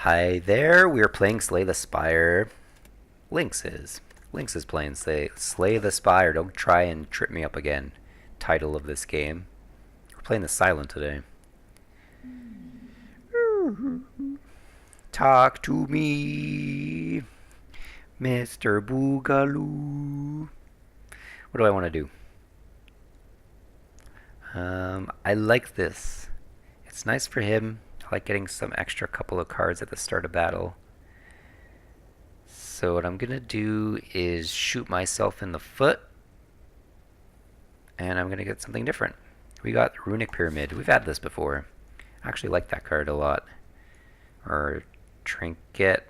Hi there, we're playing Slay the Spire. Lynx is playing Slay the Spire. Don't try and trip me up again. Title of this game. We're playing the Silent today. Talk to me, Mr. Boogaloo. What do I want to do? I like this. It's nice for him. I like getting some extra couple of cards at the start of battle. So what I'm going to do is shoot myself in the foot. And I'm going to get something different. We got the Runic Pyramid. We've had this before. I actually like that card a lot. Or Trinket.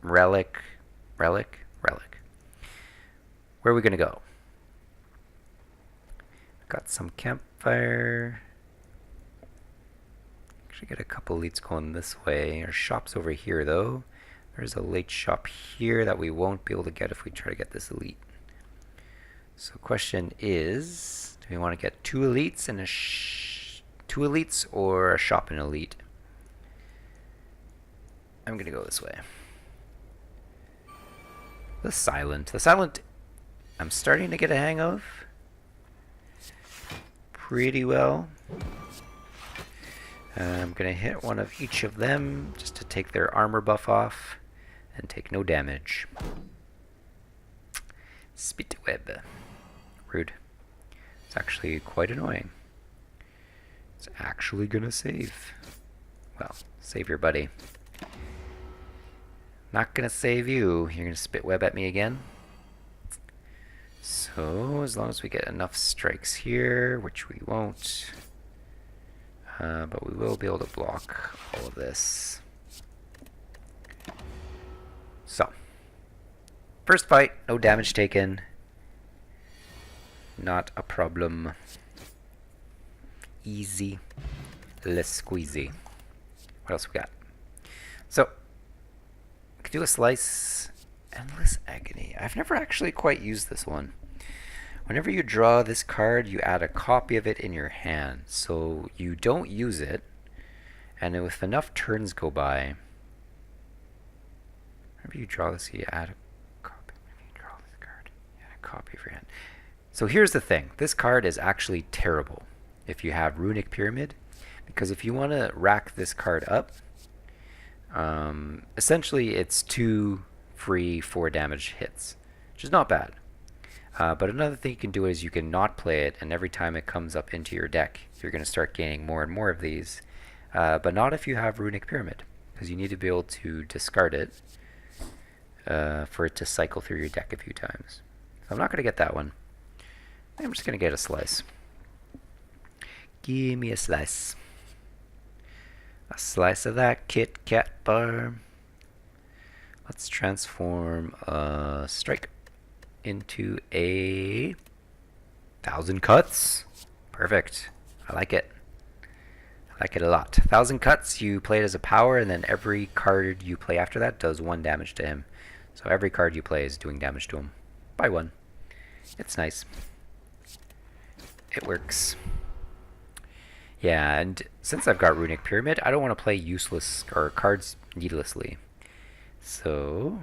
Relic. Where are we going to go? Got some campfire. Actually get a couple elites going this way. Our shop's over here though. There's a late shop here that we won't be able to get if we try to get this elite. So question is, do we want to get two elites and two elites or a shop and elite? I'm gonna go this way. The Silent I'm starting to get a hang of pretty well. I'm gonna hit one of each of them just to take their armor buff off and take no damage. Spit web. Rude. It's actually quite annoying. It's actually gonna save. Well, save your buddy. Not gonna save you. You're gonna spit web at me again. So, as long as we get enough strikes here, which we won't, but we will be able to block all of this. So, first fight, no damage taken. Not a problem. Easy. Less squeezy. What else we got? So, I could do a slice. Endless Agony. I've never actually quite used this one. Whenever you draw this card, you add a copy of it in your hand. So you don't use it, and if enough turns go by, whenever you draw this, you add a copy. Whenever you draw this card, you add a copy of your hand. So here's the thing. This card is actually terrible if you have Runic Pyramid, because if you want to rack this card up, essentially it's two free 4 damage hits, which is not bad. But another thing you can do is you can not play it, and every time it comes up into your deck, you're going to start gaining more and more of these. But not if you have Runic Pyramid, because you need to be able to discard it for it to cycle through your deck a few times. So I'm not going to get that one. I'm just going to get a slice. Give me a slice. A slice of that Kit Kat bar. Let's transform Strike into a 1,000 cuts. Perfect. I like it. I like it a lot. 1,000 cuts, you play it as a power, and then every card you play after that does 1 damage to him. So every card you play is doing damage to him by 1. It's nice. It works. Yeah, and since I've got Runic Pyramid, I don't want to play useless or cards needlessly. So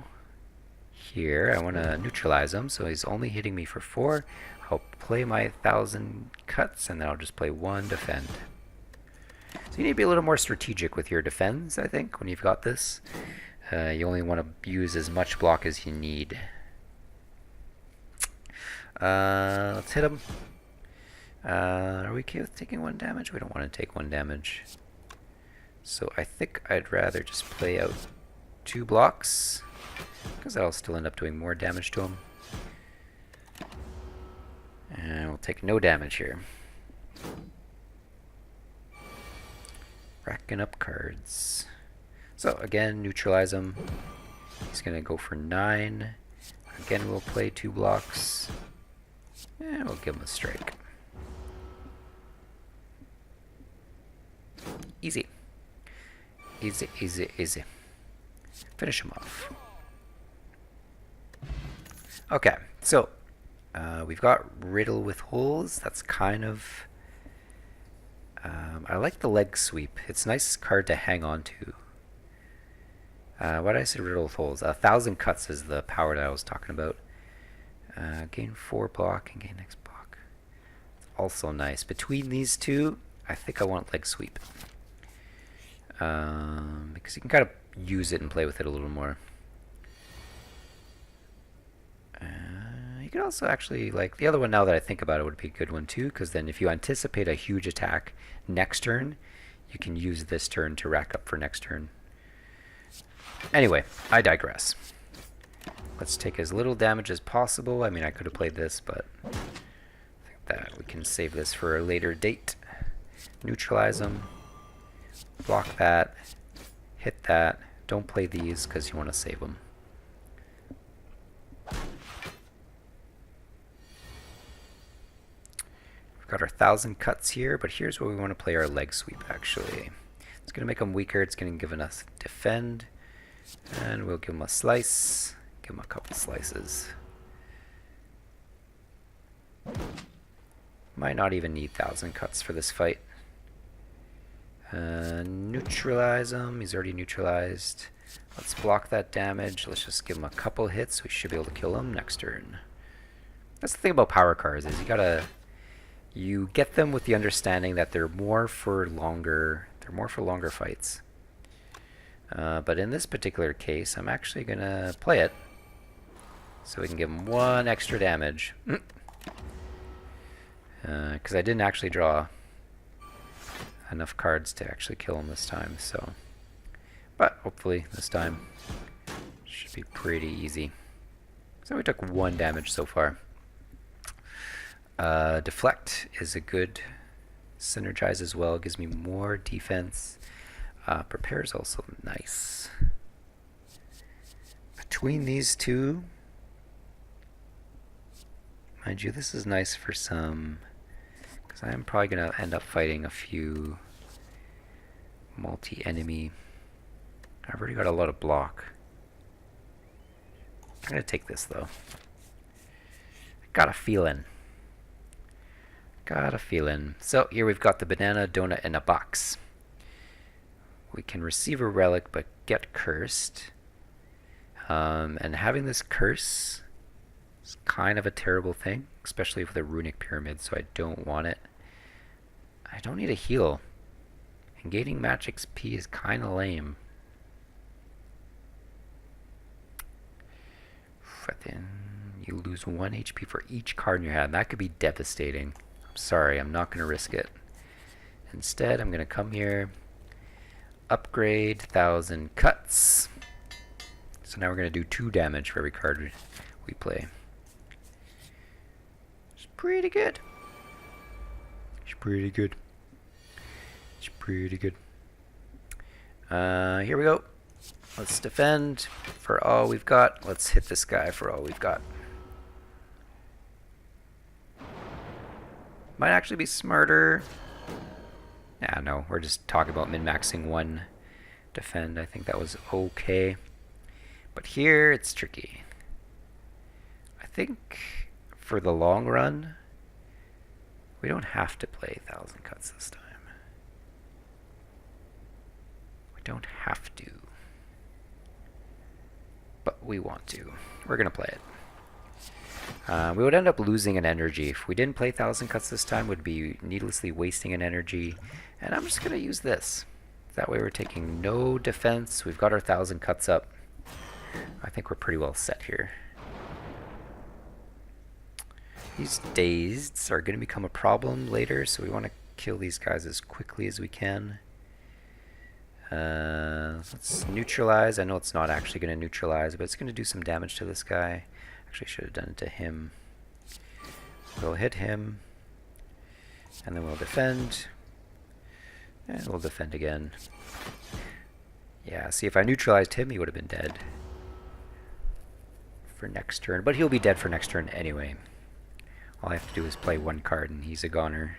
here I want to neutralize him, so he's only hitting me for 4. I'll play my 1,000 cuts, and then I'll just play 1 defend. So you need to be a little more strategic with your defends, I think, when you've got this. You only want to use as much block as you need. Let's hit him. Are we okay with taking 1 damage? We don't want to take 1 damage. So I think I'd rather just play out 2 blocks, because I'll still end up doing more damage to him. And we'll take no damage here. Racking up cards. So again, neutralize him. He's going to go for 9. Again, we'll play 2 blocks. And we'll give him a strike. Easy. Easy, easy, easy. Finish him off. Okay, so we've got Riddle with Holes. That's kind of I like the leg sweep. It's a nice card to hang on to What did I say riddle of holes? 1,000 cuts is the power that I was talking about. Gain 4 block and gain next block. Also nice. Between these two, I think I want leg sweep. Because you can kind of use it and play with it a little more. You could also actually, like, the other one now that I think about it would be a good one too, because then if you anticipate a huge attack next turn, you can use this turn to rack up for next turn. Anyway, I digress. Let's take as little damage as possible. I mean, I could have played this, but I think that we can save this for a later date. Neutralize them. Block that. Hit that. Don't play these because you want to save them. We've got our 1,000 cuts here, but here's where we want to play our leg sweep, actually. It's going to make them weaker. It's going to give us defend. And we'll give them a slice. Give them a couple slices. Might not even need 1,000 cuts for this fight. Neutralize him. He's already neutralized. Let's block that damage. Let's just give him a couple hits. We should be able to kill him next turn. That's the thing about power cards, is you get them with the understanding that they're more for longer fights. But in this particular case, I'm actually gonna play it so we can give him 1 extra damage. Because I didn't actually draw enough cards to actually kill him this time, so. But hopefully this time should be pretty easy. So we took 1 damage so far. Deflect is a good synergize as well. Gives me more defense. Prepare is also nice. Between these two, mind you, this is nice for some, because I am probably going to end up fighting a few multi-enemy. I've already got a lot of block. I'm going to take this though. Got a feeling. Got a feeling. So here we've got the banana donut in a box. We can receive a relic but get cursed. And having this curse is kind of a terrible thing, especially with the runic pyramid, so I don't want it. I don't need a heal. And gaining match XP is kind of lame. But then you lose 1 HP for each card in your hand. That could be devastating. I'm sorry, I'm not going to risk it. Instead, I'm going to come here, upgrade 1,000 cuts. So now we're going to do 2 damage for every card we play. It's pretty good. It's pretty good. It's pretty good. Here we go. Let's defend for all we've got. Let's hit this guy for all we've got. Might actually be smarter. Nah, no, we're just talking about min-maxing 1 defend. I think that was okay. But here, it's tricky. I think for the long run, we don't have to play 1,000 cuts this time. We don't have to. But we want to. We're going to play it. We would end up losing an energy. If we didn't play 1,000 cuts this time, we'd be needlessly wasting an energy. And I'm just going to use this. That way we're taking no defense. We've got our 1,000 cuts up. I think we're pretty well set here. These dazeds are going to become a problem later, so we want to kill these guys as quickly as we can. Let's neutralize. I know it's not actually going to neutralize, but it's going to do some damage to this guy. Actually, I should have done it to him. We'll hit him, and then we'll defend, and we'll defend again. Yeah, see, if I neutralized him, he would have been dead for next turn, but he'll be dead for next turn anyway. All I have to do is play 1 card, and he's a goner.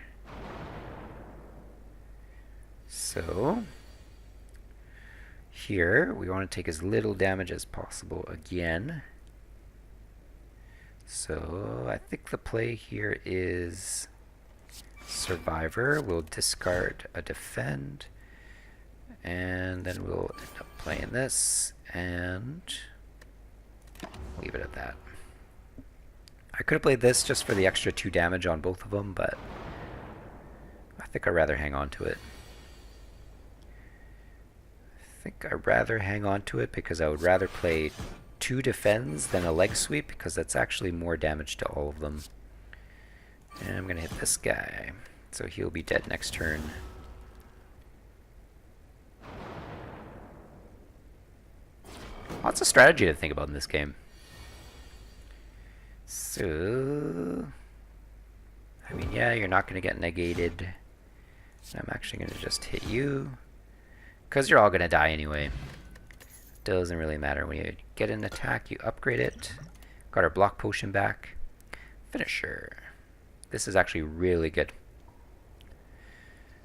So here, we want to take as little damage as possible again. So I think the play here is Survivor. We'll discard a defend, and then we'll end up playing this, And leave it at that. I could have played this just for the extra 2 damage on both of them, but I think I'd rather hang on to it. Because I would rather play 2 defends than a leg sweep, because that's actually more damage to all of them. And I'm going to hit this guy, so he'll be dead next turn. Lots of strategy to think about in this game. So, I mean, yeah, you're not going to get negated. I'm actually going to just hit you, because you're all going to die anyway. Doesn't really matter. When you get an attack, you upgrade it. Got our block potion back. Finisher. This is actually really good.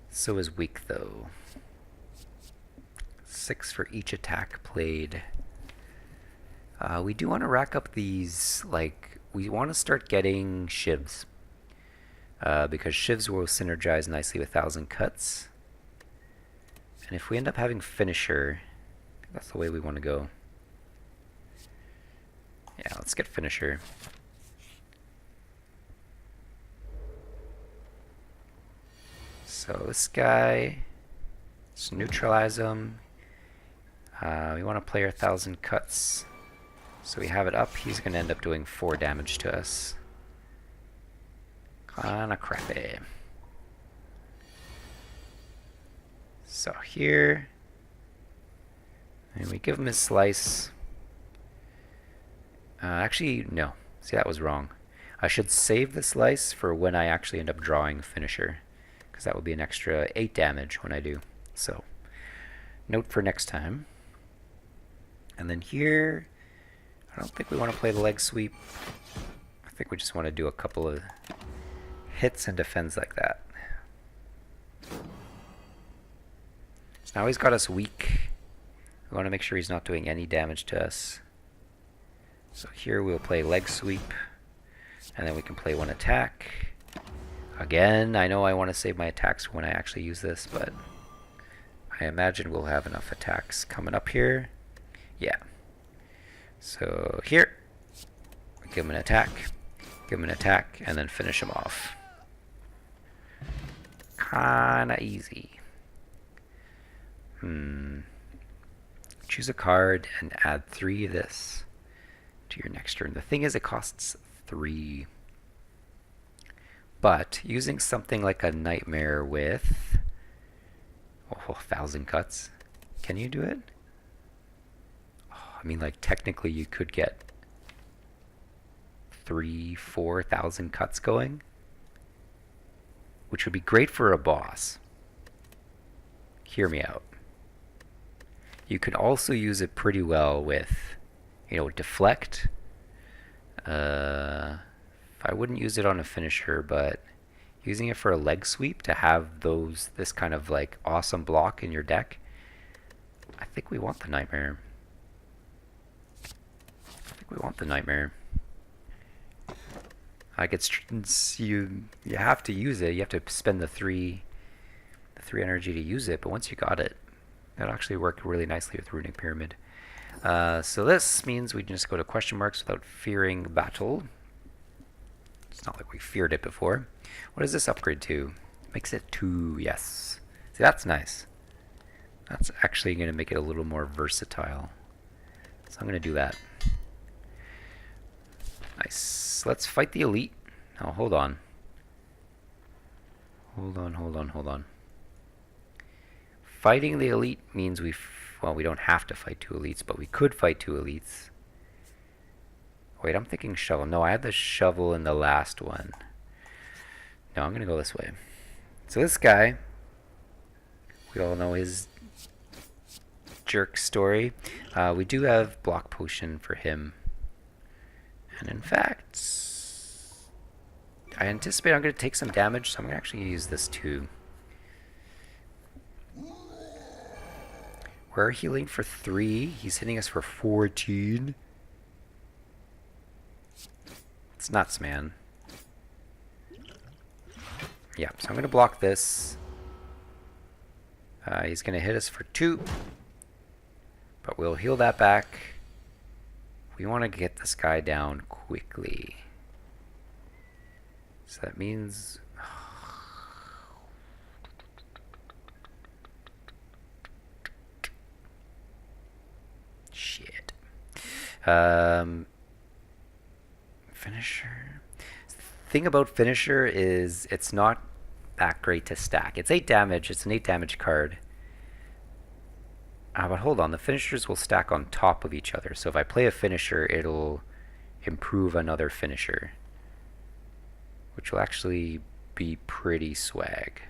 So is weak, though. 6 for each attack played. We do want to rack up these, like, we want to start getting shivs. Because shivs will synergize nicely with 1,000 cuts. And if we end up having finisher, that's the way we want to go. Yeah, let's get finisher. So this guy, let's neutralize him. We want to play our 1,000 cuts. So we have it up. He's going to end up doing 4 damage to us. Kinda crappy. So here, and we give him his slice. Actually, no. See, that was wrong. I should save the slice for when I actually end up drawing finisher, because that will be an extra 8 damage when I do. So, note for next time. And then here, I don't think we want to play the leg sweep. I think we just want to do a couple of hits and defends like that. So now he's got us weak. We want to make sure he's not doing any damage to us. So here we'll play leg sweep, and then we can play 1 attack. Again, I know I want to save my attacks when I actually use this, but I imagine we'll have enough attacks coming up here. Yeah. So here, give him an attack, and then finish him off. Kinda easy. Choose a card and add 3 of this to your next turn. The thing is, it costs 3. But using something like a nightmare with 1,000 cuts, can you do it? I mean, like, technically you could get 3,000-4,000 cuts going, which would be great for a boss. Hear me out. You can also use it pretty well with, you know, deflect. I wouldn't use it on a finisher, but using it for a leg sweep to have this kind of like awesome block in your deck, I think we want the nightmare. Like, it's you have to use it. You have to spend the 3 energy to use it, but once you got it, that'll actually work really nicely with Runic Pyramid. So this means we can just go to question marks without fearing battle. It's not like we feared it before. What does this upgrade to? Makes it 2, yes. See, that's nice. That's actually going to make it a little more versatile. So I'm going to do that. Nice. Let's fight the elite. Oh, hold on. Hold on. Fighting the elite means we don't have to fight 2 elites, but we could fight 2 elites. Wait, I'm thinking shovel. No, I had the shovel in the last one. No, I'm going to go this way. So this guy, we all know his jerk story. We do have block potion for him. And in fact, I anticipate I'm going to take some damage, so I'm going to actually use this too. We're healing for 3. He's hitting us for 14. It's nuts, man. Yeah, so I'm going to block this. He's going to hit us for 2. But we'll heal that back. We want to get this guy down quickly. So that means... Shit. Finisher. The thing about Finisher is it's not that great to stack. It's 8 damage. It's an 8 damage card. But hold on. The finishers will stack on top of each other. So if I play a finisher, it'll improve another finisher, which will actually be pretty swag.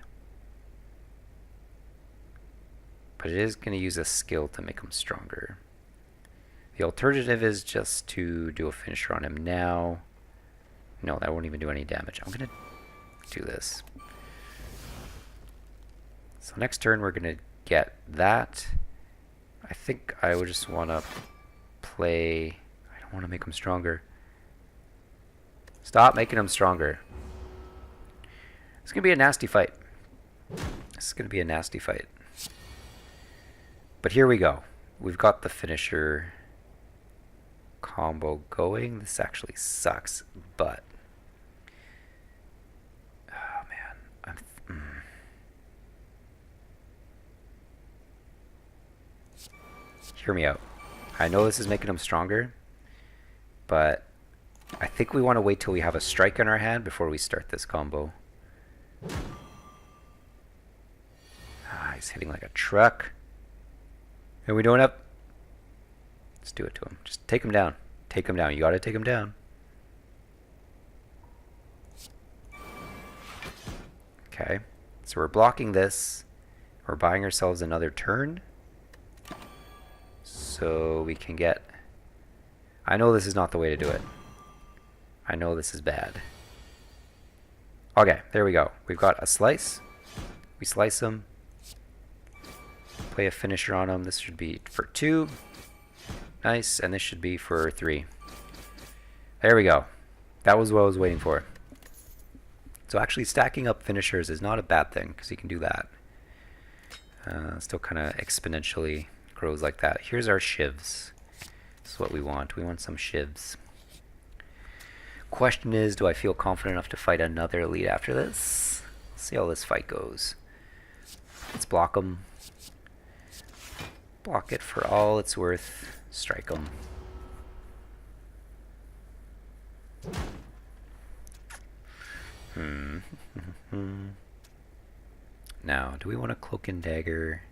But it is going to use a skill to make him stronger. The alternative is just to do a finisher on him now. No, that won't even do any damage. I'm going to do this. So next turn we're going to get that. I think I would just want to play... I don't want to make him stronger. Stop making him stronger. It's going to be a nasty fight. This is going to be a nasty fight. But here we go. We've got the finisher combo going. This actually sucks, but... Oh, man. Hear me out. I know this is making him stronger, but I think we want to wait till we have a strike in our hand before we start this combo. He's hitting like a truck. And we doing up? Let's do it to him. Just take him down. Take him down. You gotta take him down. Okay. So we're blocking this. We're buying ourselves another turn. So we can get... I know this is not the way to do it. I know this is bad. Okay, there we go. We've got a slice. We slice him. Play a finisher on him. This should be for 2. Nice. And this should be for 3. There we go. That was what I was waiting for. So actually stacking up finishers is not a bad thing, because you can do that. Still kind of exponentially grows like that. Here's our shivs. This is what we want. We want some shivs. Question is, do I feel confident enough to fight another elite after this? Let's see how this fight goes. Let's block them. Block it for all it's worth. Strike them. Now, do we want to cloak and dagger?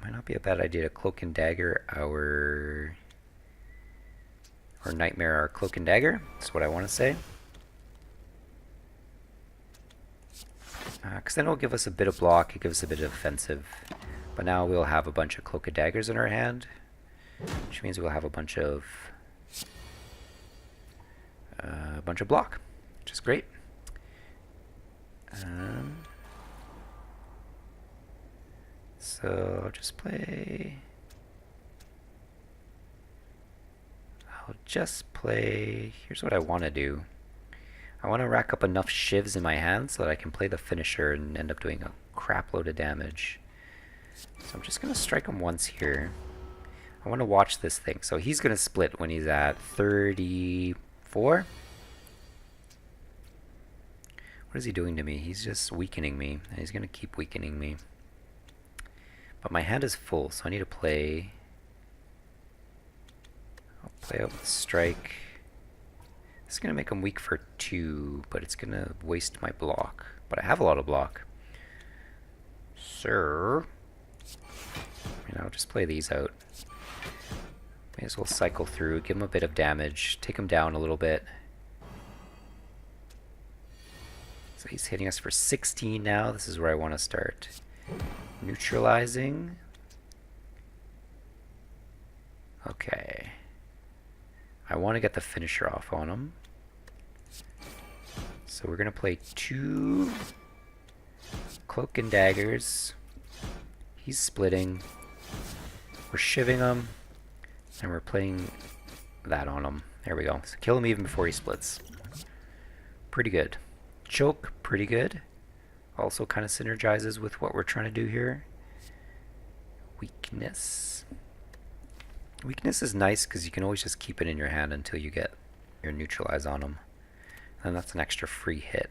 Might not be a bad idea to cloak and dagger our... or nightmare our cloak and dagger. That's what I want to say. Because then it'll give us a bit of block, it gives us a bit of offensive. But now we'll have a bunch of cloak and daggers in our hand, which means we'll have a bunch of block, which is great. So I'll just play. Here's what I want to do. I want to rack up enough shivs in my hand so that I can play the finisher and end up doing a crap load of damage. So I'm just going to strike him once here. I want to watch this thing. So he's going to split when he's at 34. What is he doing to me? He's just weakening me. And he's going to keep weakening me. But my hand is full, so I need to play... I'll play out with strike. This is going to make him weak for 2, but it's going to waste my block. But I have a lot of block. Sir. I'll just play these out. May as well cycle through, give him a bit of damage, take him down a little bit. So he's hitting us for 16 now. This is where I want to start. Neutralizing. Okay. I want to get the finisher off on him. So we're going to play 2 cloak and daggers. He's splitting. We're shivving him. And we're playing that on him. There we go. So kill him even before he splits. Pretty good. Choke, pretty good. Also kind of synergizes with what we're trying to do here. weakness. Weakness is nice because you can always just keep it in your hand until you get your neutralize on them. And that's an extra free hit.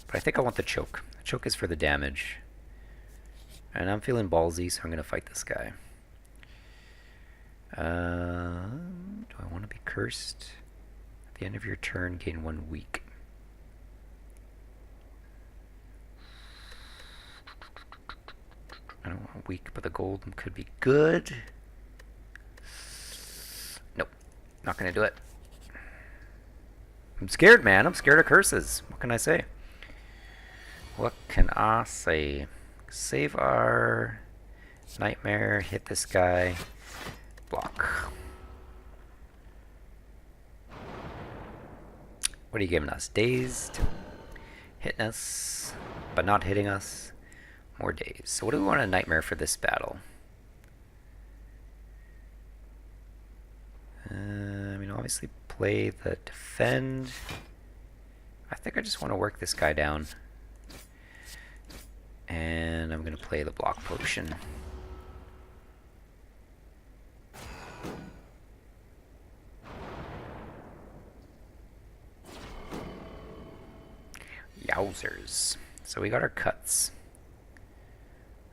But I think I want the choke. The choke is for the damage. And I'm feeling ballsy, so I'm going to fight this guy. Do I want to be cursed? At the end of your turn, gain 1 weak. I don't want weak, but the golden could be good. Nope. Not going to do it. I'm scared, man. I'm scared of curses. What can I say? What can I say? Save our nightmare. Hit this guy. Block. What are you giving us? Dazed. Hitting us, but not hitting us. More days. So what do we want a nightmare for this battle? I mean, obviously play the defend. I think I just want to work this guy down. And I'm going to play the block potion. Yowzers. So we got our cuts.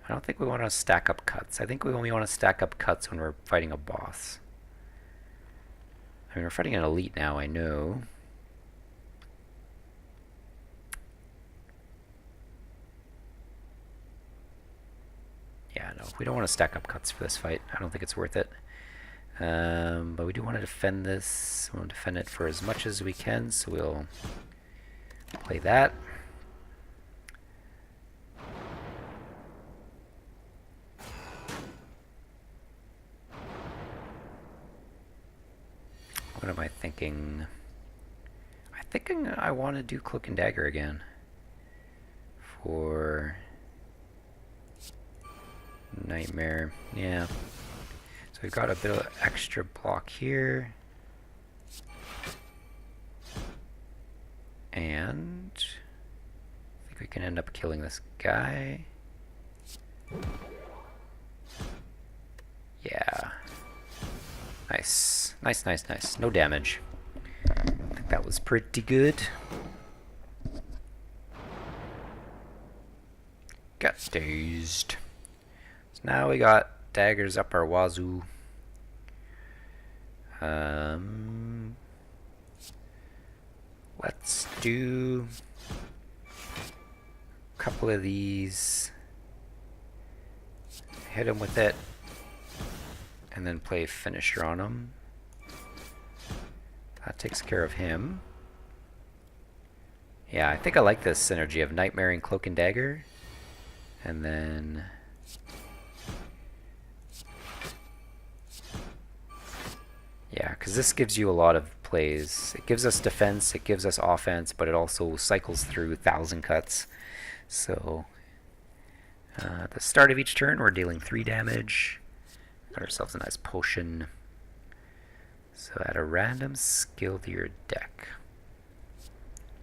I don't think we want to stack up cuts. I think we only want to stack up cuts when we're fighting a boss. I mean, we're fighting an elite now, I know. Yeah, no, we don't want to stack up cuts for this fight. I don't think it's worth it. But we do want to defend this. We want to defend it for as much as we can, so we'll play that. What am I thinking? I'm thinking I want to do Cloak and Dagger again. For Nightmare. Yeah. So we've got a bit of extra block here. And I think we can end up killing this guy. Yeah. Nice. Nice, nice, nice. No damage. I think that was pretty good. Got dazed. So now we got daggers up our wazoo. Let's do a couple of these. Hit him with it. And then play finisher on him. That takes care of him. Yeah, I think I like this synergy of Nightmare and Cloak and Dagger. And then yeah, because this gives you a lot of plays. It gives us defense, it gives us offense, but it also cycles through 1,000 cuts. So at the start of each turn, we're dealing 3 damage. Got ourselves a nice potion. So add a random skill to your deck.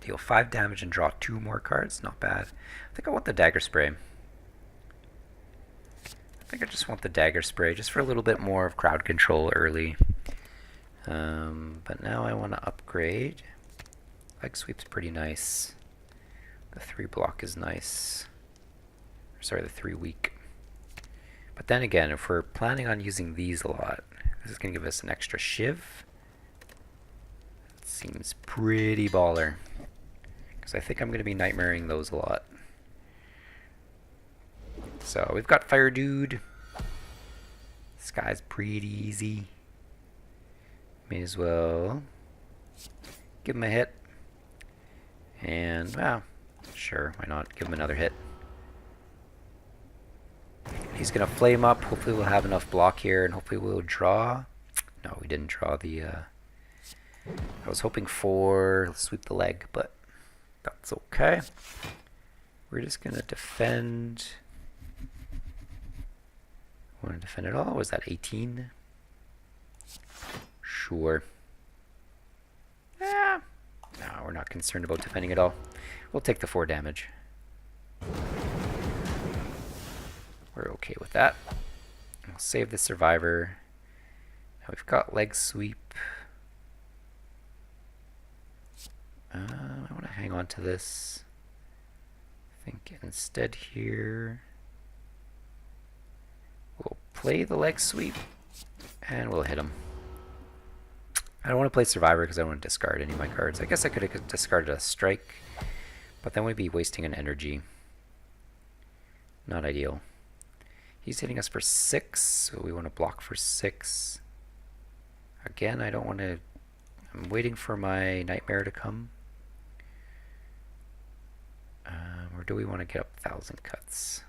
Deal 5 damage and draw 2 more cards. Not bad. I think I want the Dagger Spray. I think I just want the Dagger Spray just for a little bit more of crowd control early. But now I want to upgrade. Leg Sweep's pretty nice. The 3 block is nice. Sorry, the 3 weak. But then again, if we're planning on using these a lot, this is going to give us an extra shiv. It seems pretty baller. Because I think I'm going to be nightmaring those a lot. So we've got Fire Dude. This guy's pretty easy. May as well give him a hit. And, well, sure, why not? Give him another hit. He's going to flame up. Hopefully we'll have enough block here, and hopefully we'll draw. No, we didn't draw the... I was hoping for sweep the leg, but that's okay. We're just going to defend. Want to defend it all? Was that 18? Sure. No, we're not concerned about defending it all. We'll take the 4 damage. We're okay with that. We'll save the survivor. Now we've got leg sweep. I want to hang on to this. I think instead here we'll play the leg sweep and we'll hit him. I don't want to play survivor because I don't want to discard any of my cards. I guess I could have discarded a strike, but then we'd be wasting an energy. Not ideal. He's hitting us for 6, so we want to block for 6. Again, I don't want to... I'm waiting for my nightmare to come. Or do we want to get up 1,000 cuts?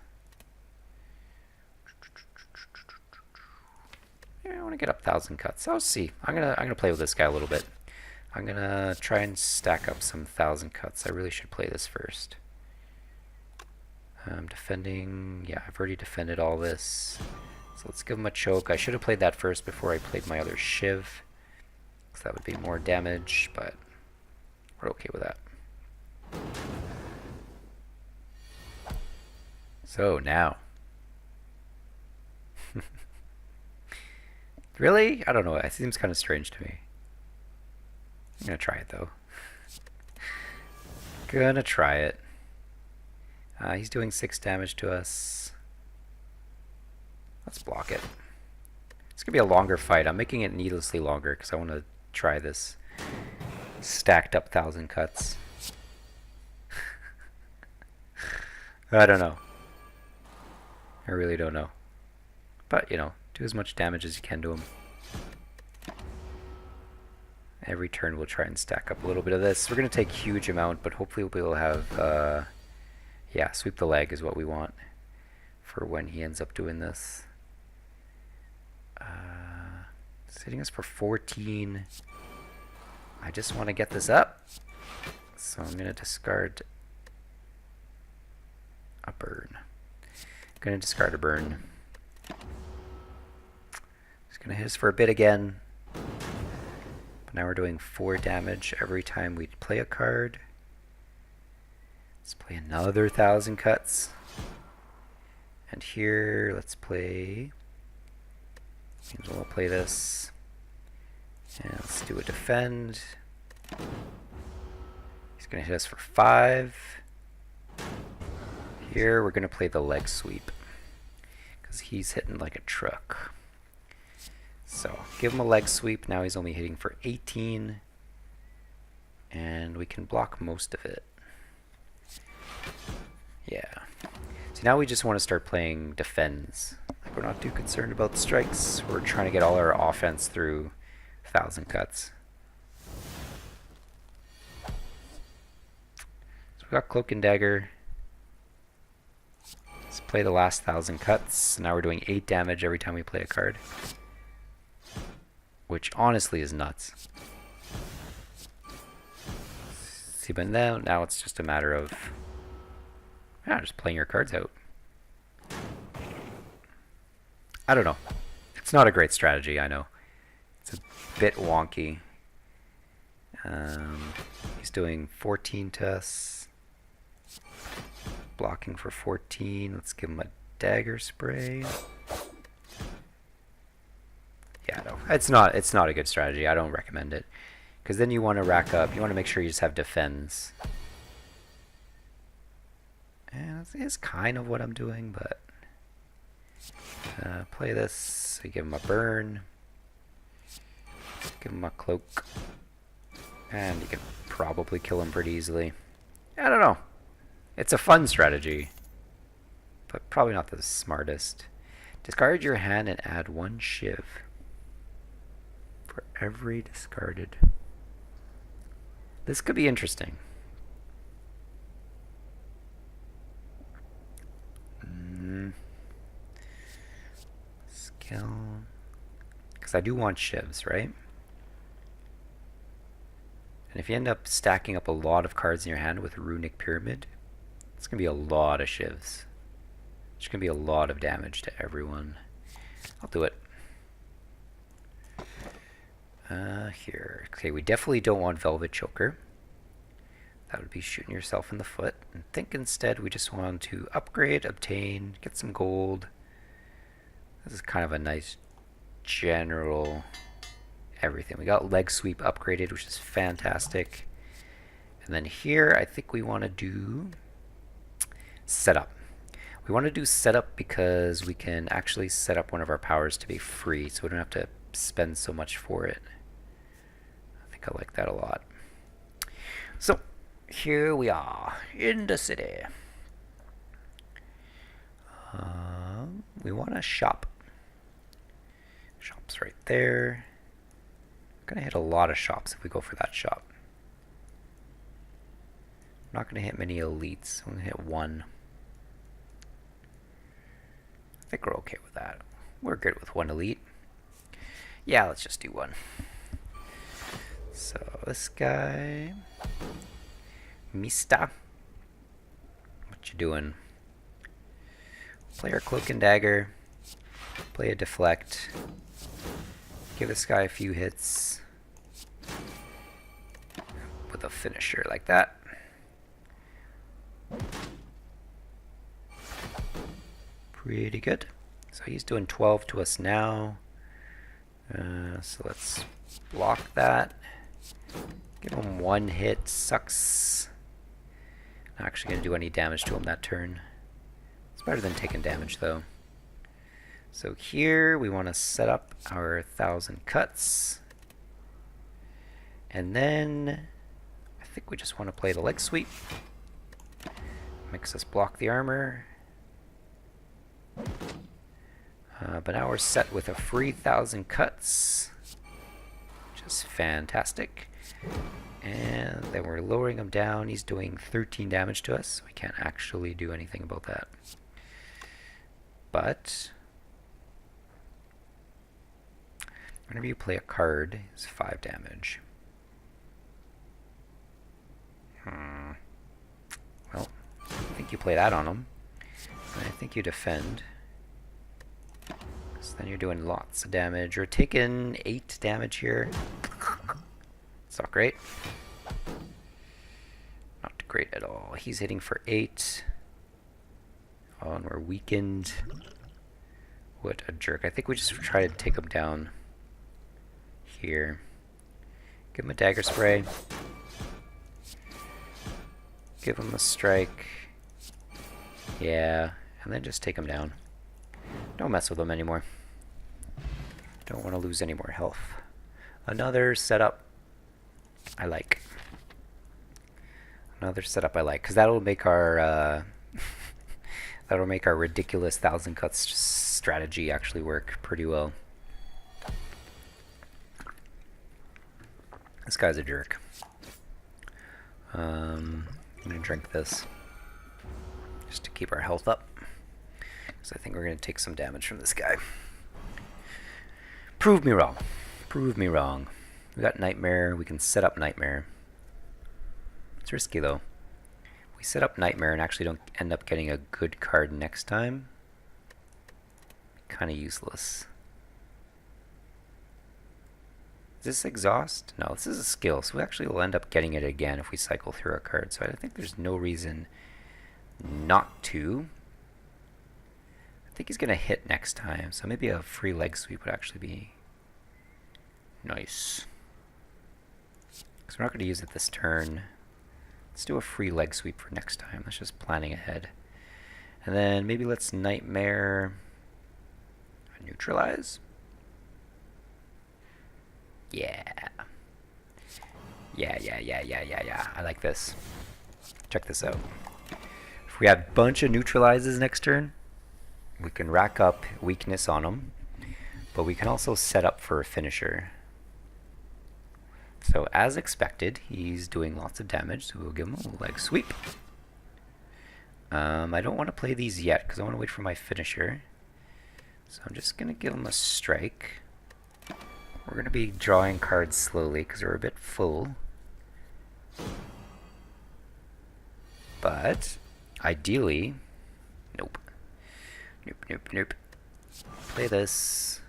Yeah, I want to get up 1,000 cuts. I'll see. I'm gonna play with this guy a little bit. I'm gonna try and stack up some 1,000 cuts. I really should play this first. Defending, yeah, I've already defended all this. So let's give him a choke. I should have played that first before I played my other shiv, because that would be more damage, but we're okay with that. So now. Really? I don't know. It seems kind of strange to me. I'm gonna try it though. Gonna try it. He's doing 6 damage to us. Let's block it. It's gonna be a longer fight. I'm making it needlessly longer because I want to try this stacked up 1,000 cuts. I don't know. I really don't know. But, you know, do as much damage as you can to him. Every turn we'll try and stack up a little bit of this. We're going to take a huge amount, but hopefully we'll be able to have, yeah, sweep the leg is what we want for when he ends up doing this. It's hitting us for 14. I just want to get this up. So I'm going to discard a burn. I'm going to discard a burn. Just going to hit us for a bit again. But now we're doing 4 damage every time we play a card. Let's play another 1,000 cuts. And here, let's play... We'll play this. And let's do a defend. He's going to hit us for 5. Here, we're going to play the leg sweep. Because he's hitting like a truck. So, give him a leg sweep. Now he's only hitting for 18. And we can block most of it. Yeah. So now we just want to start playing defends. Like, we're not too concerned about the strikes. We're trying to get all our offense through 1,000 cuts. So we got Cloak and Dagger. Let's play the last 1,000 cuts. Now we're doing 8 damage every time we play a card. Which honestly is nuts. See, but now it's just a matter of just playing your cards out. I don't know. It's not a great strategy, I know. It's a bit wonky. He's doing 14 to us. Blocking for 14. Let's give him a dagger spray. Yeah, no. It's not a good strategy. I don't recommend it. Because then you want to rack up. You want to make sure you just have defends. And it's kind of what I'm doing, but play this. I give him a burn. Give him a cloak. And you can probably kill him pretty easily. I don't know. It's a fun strategy, but probably not the smartest. Discard your hand and add 1 shiv for every discarded. This could be interesting. Skill. Because I do want shivs, right? And if you end up stacking up a lot of cards in your hand with a Runic Pyramid, it's going to be a lot of shivs. It's going to be a lot of damage to everyone. I'll do it. Here. Okay, we definitely don't want Velvet Choker. That would be shooting yourself in the foot. And think instead we just want to upgrade, obtain, get some gold, This is kind of a nice general everything. We got leg sweep upgraded, which is fantastic. And then here, I think we want to do setup. We want to do setup because we can actually set up one of our powers to be free, so we don't have to spend so much for it. I think I like that a lot. So, here we are in the city. We want to shop. Shop's right there. We're going to hit a lot of shops if we go for that shop. I'm not going to hit many elites. I'm going to hit one. I think we're okay with that. We're good with one elite. Yeah, let's just do one. So this guy, Mista, what you doing? Play our cloak and dagger. Play a deflect. Give this guy a few hits with a finisher like that. Pretty good. So he's doing 12 to us now. So let's block that. Give him one hit. Sucks. Not actually going to do any damage to him that turn. It's better than taking damage though. So here we want to set up our 1,000 cuts. And then I think we just want to play the leg sweep. Makes us block the armor. But now we're set with a free 1,000 cuts, which is fantastic. And then we're lowering him down. He's doing 13 damage to us. So we can't actually do anything about that. But whenever you play a card, it's 5 damage. Well, I think you play that on him. And I think you defend. So then you're doing lots of damage. You're taking 8 damage here. It's not great. Not great at all. He's hitting for 8. Oh, and we're weakened. What a jerk. I think we just try to take him down here. Give him a dagger spray. Give him a strike. Yeah, and then just take him down. Don't mess with him anymore. Don't want to lose any more health. Another setup I like. Another setup I like, because that'll make our that'll make our ridiculous 1,000 cuts strategy actually work pretty well. This guy's a jerk. I'm gonna drink this just to keep our health up, because I think we're gonna take some damage from this guy. Prove me wrong. Prove me wrong. We got Nightmare. We can set up Nightmare. It's risky though. We set up Nightmare and actually don't end up getting a good card next time. Kind of useless. Is this exhaust? No, this is a skill, so we actually will end up getting it again if we cycle through our card. So I think there's no reason not to. I think he's going to hit next time, so maybe a free leg sweep would actually be nice. Because we're not going to use it this turn. Let's do a free leg sweep for next time. That's just planning ahead. And then maybe let's Nightmare neutralize. Yeah. Yeah. I like this. Check this out. If we have a bunch of neutralizes next turn, we can rack up weakness on them, but we can also set up for a finisher. So as expected, he's doing lots of damage, so we'll give him a leg sweep. I don't want to play these yet because I want to wait for my finisher. So I'm just going to give him a strike. We're going to be drawing cards slowly because we're a bit full. But ideally, nope. Nope. Play this.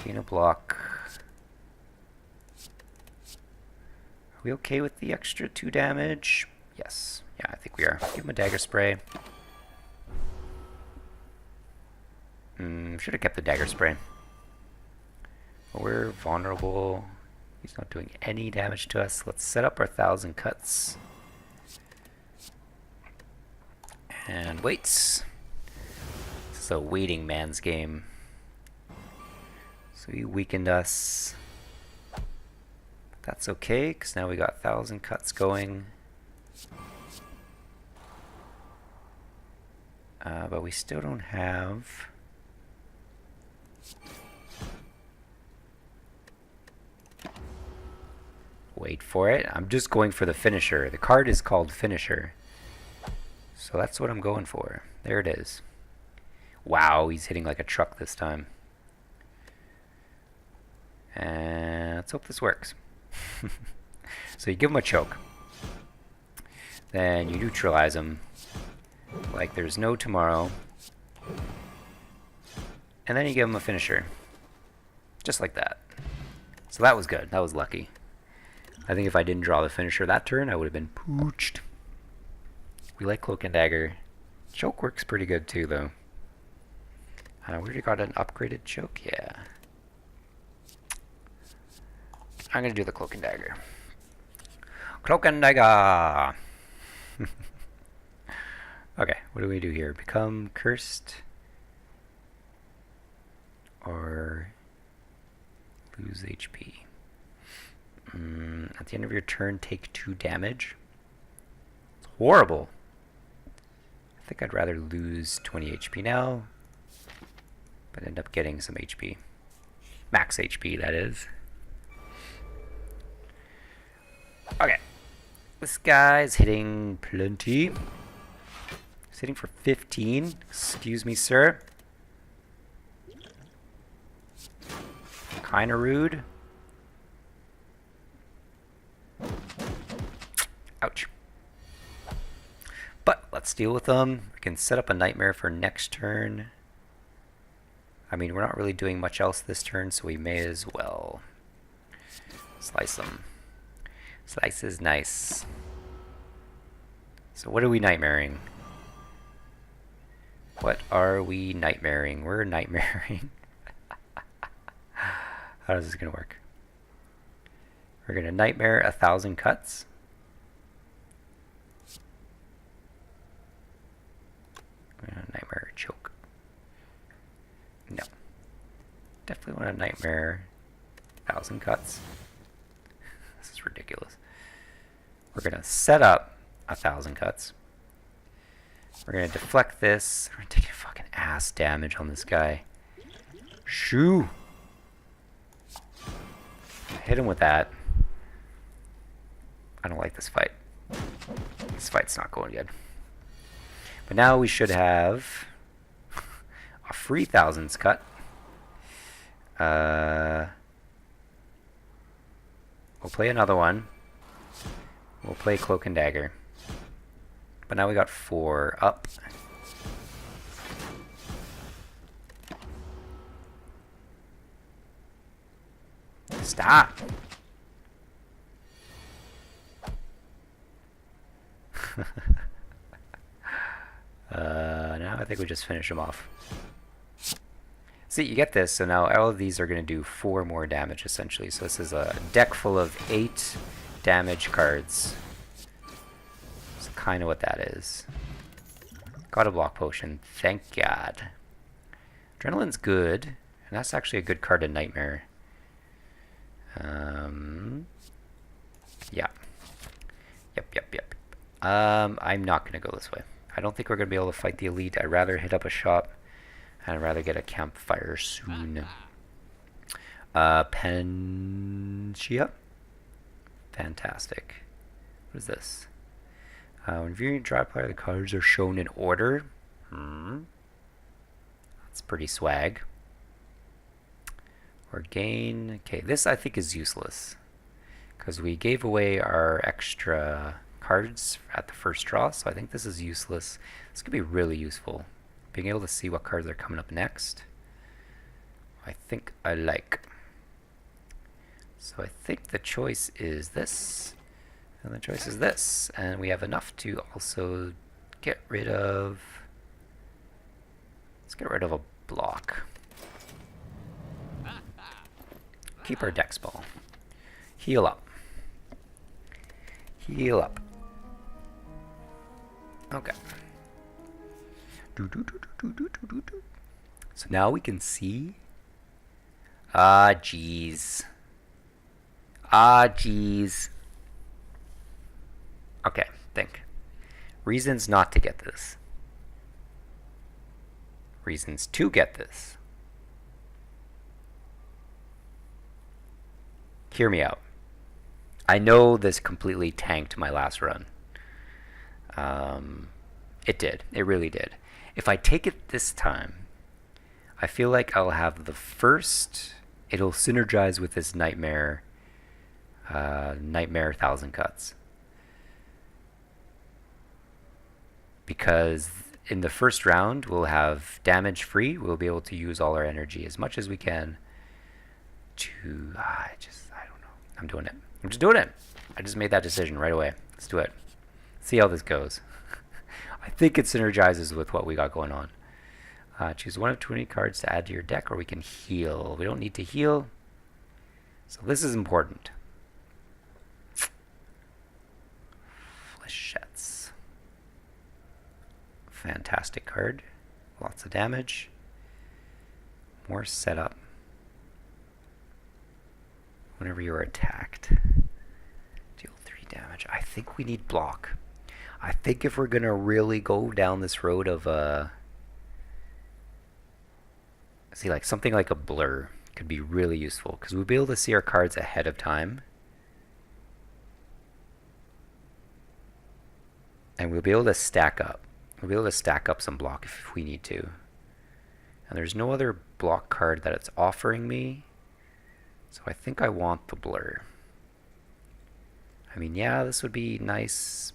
Gain a block. Are we okay with the extra 2 damage? Yes. Yeah, I think we are. Give him a dagger spray. Should have kept the dagger spray. We're vulnerable. He's not doing any damage to us. Let's set up our 1,000 cuts. And waits. This is a waiting man's game. So he weakened us. That's okay, because now we got 1,000 cuts going. But we still don't have... Wait for it. I'm just going for the finisher. The card is called Finisher. So that's what I'm going for. There it is. Wow, he's hitting like a truck this time. And let's hope this works. So you give him a choke. Then you neutralize him like there's no tomorrow. And then you give him a finisher. Just like that. So that was good. That was lucky. I think if I didn't draw the finisher that turn, I would have been pooched. We like Cloak and Dagger. Choke works pretty good too, though. We already got an upgraded choke? Yeah. I'm going to do the Cloak and Dagger. Cloak and Dagger! Okay, what do we do here? Become cursed? Or lose HP? At the end of your turn, take 2 damage. It's horrible. I think I'd rather lose 20 HP now, but end up getting some HP. Max HP, that is. Okay. This guy's hitting plenty. He's hitting for 15. Excuse me, sir. Kinda rude. Ouch. But let's deal with them. We can set up a nightmare for next turn. I mean, we're not really doing much else this turn, so we may as well slice them. Slice is nice. So what are we nightmaring? What are we nightmaring? We're nightmaring. How is this gonna work? We're gonna nightmare 1,000 cuts. We're gonna nightmare a choke. No. Definitely want to nightmare 1,000 cuts. This is ridiculous. We're gonna set up 1,000 cuts. We're gonna deflect this. We're gonna take fucking ass damage on this guy. Shoo! Hit him with that. I don't like this fight. This fight's not going good. But now we should have a free thousands cut. We'll play another one. We'll play Cloak and Dagger. But now we got 4 up. Stop! Now I think we just finish him off. See, you get this, so now all of these are going to do 4 more damage, essentially. So this is a deck full of 8 damage cards. That's kind of what that is. Got a block potion, thank God. Adrenaline's good, and that's actually a good card to Nightmare. Yeah. Yep. I'm not going to go this way. I don't think we're going to be able to fight the elite. I'd rather hit up a shop, and I'd rather get a campfire soon. Panacea? Fantastic. What is this? When viewing dry player, the cards are shown in order. That's pretty swag. Or gain. Okay, this I think is useless, because we gave away our extra cards at the first draw, so I think this is useless. This could be really useful. Being able to see what cards are coming up next, I think I like. So I think the choice is this, and the choice is this, and we have enough to also get rid of... Let's get rid of a block. Keep our dex ball. Heal up. Heal up. Okay. So now we can see. Ah, jeez. Ah, jeez. Okay, think. Reasons not to get this. Reasons to get this. Hear me out. I know this completely tanked my last run. It did. It really did. If I take it this time, I feel like I'll have the first... It'll synergize with this Nightmare... Nightmare 1000 Cuts. Because in the first round, we'll have damage free. We'll be able to use all our energy as much as we can to... I don't know. I'm doing it. I'm just doing it. I just made that decision right away. Let's do it. See how this goes. I think it synergizes with what we got going on. Choose one of 20 cards to add to your deck, or we can heal. We don't need to heal. So this is important. Flechettes. Fantastic card. Lots of damage. More setup. Whenever you're attacked, deal 3 damage. I think we need block. I think if we're going to really go down this road of see, like something like a blur could be really useful, because we'll be able to see our cards ahead of time. And we'll be able to stack up. We'll be able to stack up some block if we need to. And there's no other block card that it's offering me. So I think I want the blur. I mean, yeah, this would be nice,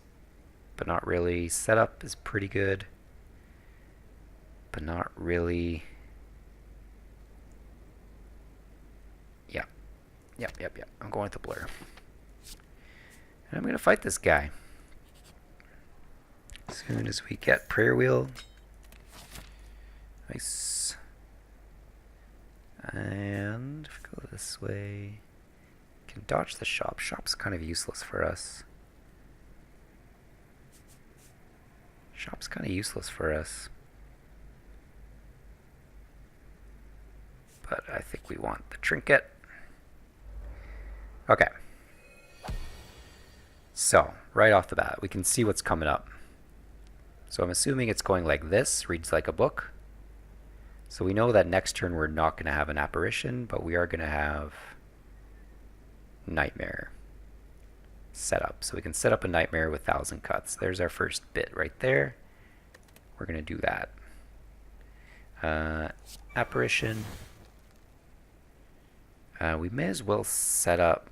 but not really. Setup is pretty good, but not really. Yep. I'm going with the blur. And I'm going to fight this guy. As soon as we get prayer wheel. Nice. And if we go this way, can dodge the shop. Shop's kind of useless for us. Shop's kind of useless for us. But I think we want the trinket. Okay. So, right off the bat, we can see what's coming up. So I'm assuming it's going like this, reads like a book. So we know that next turn we're not going to have an apparition, but we are going to have Nightmare set up. So we can set up a Nightmare with 1000 Cuts. There's our first bit right there. We're going to do that. Apparition. We may as well set up...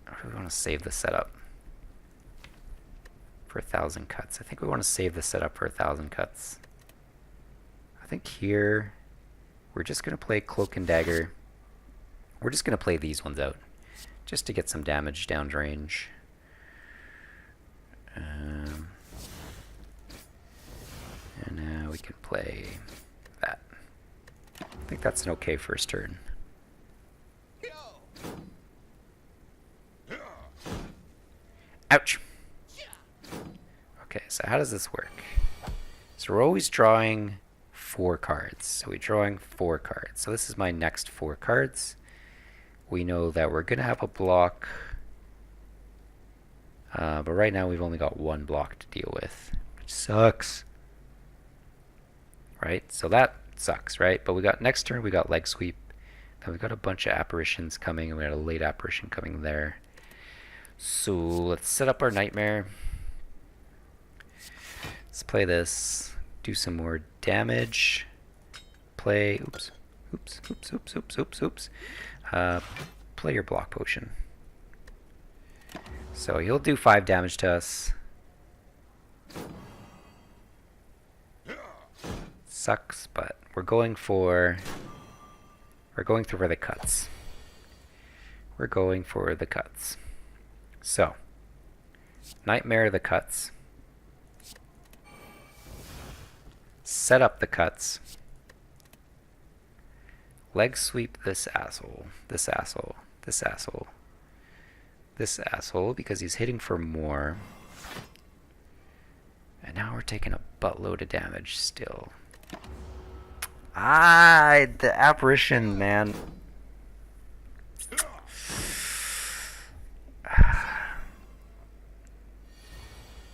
Or do we want to save the setup for 1000 Cuts? I think we want to save the setup for 1000 Cuts. I think here we're just going to play Cloak and Dagger. We're just going to play these ones out just to get some damage downrange. And now we can play that. I think that's an okay first turn. Ouch! Okay, so how does this work? So we're always drawing 4 cards. So we're drawing 4 cards. So this is my next 4 cards. We know that we're going to have a block. But right now we've only got 1 block to deal with, which sucks. Right? So that sucks, right? But we got next turn, we got leg sweep. Then we got a bunch of apparitions coming, and we got a late apparition coming there. So let's set up our Nightmare. Let's play this. Do some more damage. Play. Oops. Play your block potion. So he'll do 5 damage to us. Sucks, but we're going for the cuts. We're going for the cuts. So, Nightmare the cuts. Set up the cuts. Leg sweep this asshole. This asshole. This asshole. This asshole because he's hitting for more. And now we're taking a buttload of damage still. Ah, the apparition, man.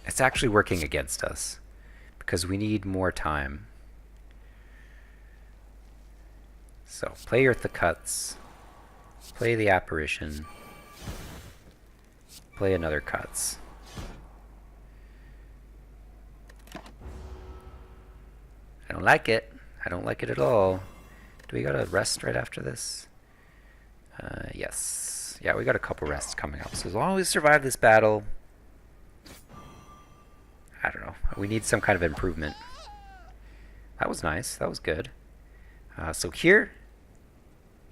It's actually working against us because we need more time. So, play Eartha Cuts. Play the apparition. Play another Cuts. I don't like it. I don't like it at all. Do we gotta rest right after this? Yes. Yeah, we got a couple rests coming up. So as long as we survive this battle, I don't know. We need some kind of improvement. That was nice. That was good. So here,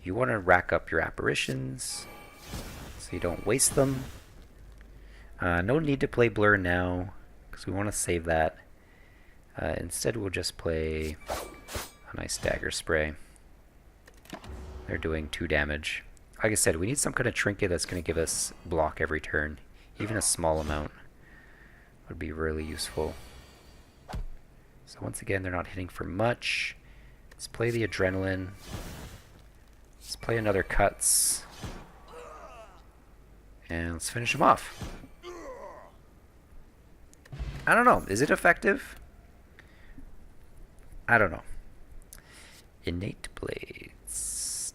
you want to rack up your apparitions so you don't waste them. No need to play Blur now because we want to save that. Instead, we'll just play a nice dagger spray. They're doing 2 damage. Like I said, we need some kind of trinket that's going to give us block every turn. Even a small amount would be really useful. So once again, they're not hitting for much. Let's play the adrenaline. Let's play another Cuts. And let's finish them off. I don't know. Is it effective? I don't know. Innate Blades.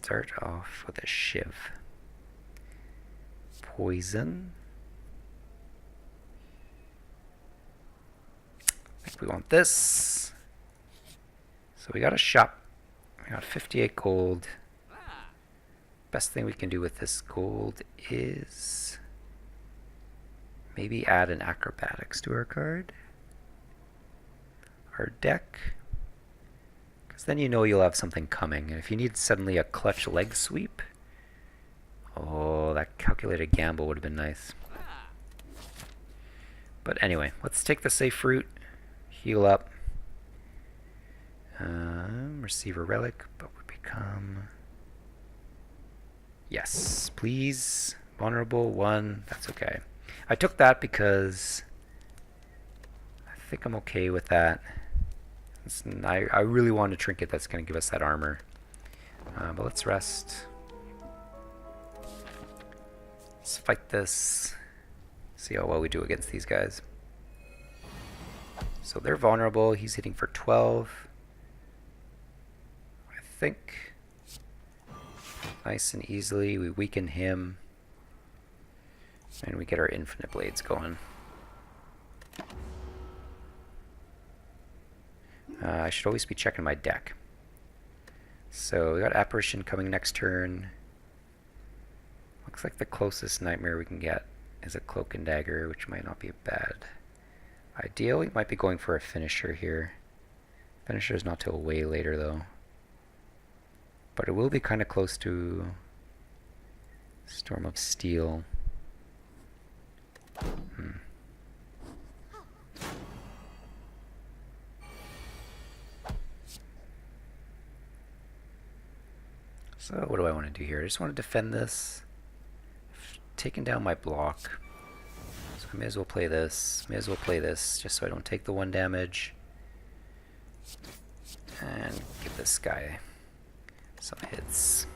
Start off with a Shiv. Poison. I think we want this. So we got a shop. We got 58 gold. Best thing we can do with this gold is maybe add an acrobatics to our card. Our deck. Because then you know you'll have something coming. And if you need suddenly a clutch leg sweep, oh, that calculated gamble would have been nice. But anyway, let's take the safe route. Heal up. Receive a relic, but we become... Yes, please. Vulnerable 1. That's okay. I took that because I think I'm okay with that. I really want a trinket that's going to give us that armor. But let's rest. Let's fight this. See how well we do against these guys. So they're vulnerable. He's hitting for 12. I think. Nice and easily. We weaken him. And we get our infinite blades going. I should always be checking my deck. So we got Apparition coming next turn. Looks like the closest nightmare we can get is a Cloak and Dagger, which might not be a bad idea. We might be going for a finisher here. Finisher is not till way later though. But it will be kind of close to Storm of Steel. So what do I want to do here? I just want to defend this. Taking down my block. So I may as well play this. May as well play this just so I don't take the 1 damage. And give this guy some hits.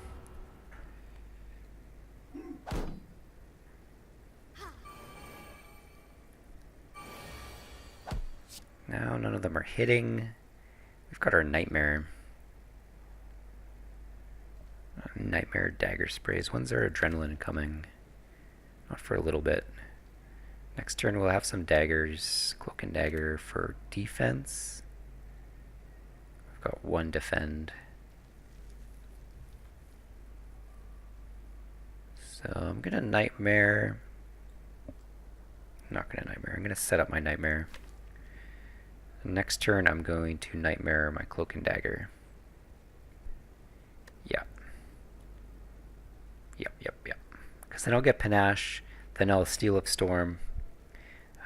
Now none of them are hitting. We've got our Nightmare. Nightmare dagger sprays. When's our adrenaline coming? Not for a little bit. Next turn we'll have some daggers. Cloak and Dagger for defense. I've got 1 defend. So I'm gonna Nightmare. Not gonna Nightmare. I'm gonna set up my Nightmare. Next turn I'm going to Nightmare my Cloak and Dagger. Yeah. Yep. Because then I'll get Panache, then I'll Steel of Storm.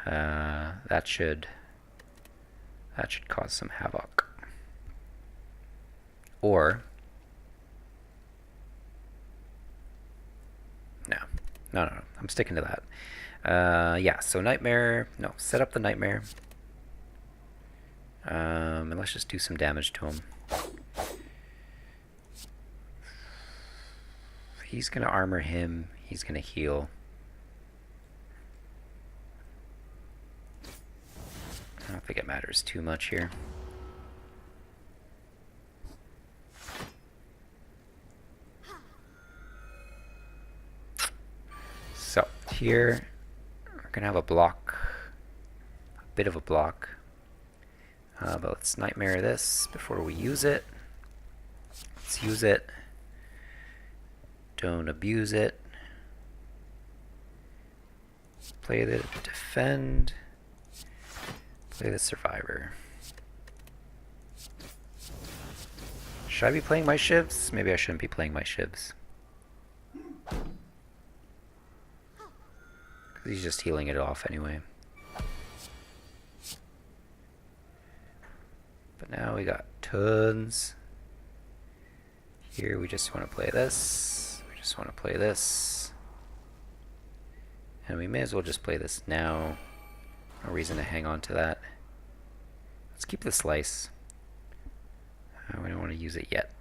That should cause some havoc. Or No, no, no. I'm sticking to that. Yeah, so Nightmare. No, set up the Nightmare. And let's just do some damage to him. He's going to armor him. He's going to heal. I don't think it matters too much here. So, here, we're going to have a block. A bit of a block. But let's Nightmare this before we use it. Let's use it. Don't abuse it. Play the Defend. Play the Survivor. Should I be playing my shivs? Maybe I shouldn't be playing my shivs. Because he's just healing it off anyway. But now we got tons. Here we just want to play this. We just want to play this. And we may as well just play this now. No reason to hang on to that. Let's keep the slice. We don't want to use it yet.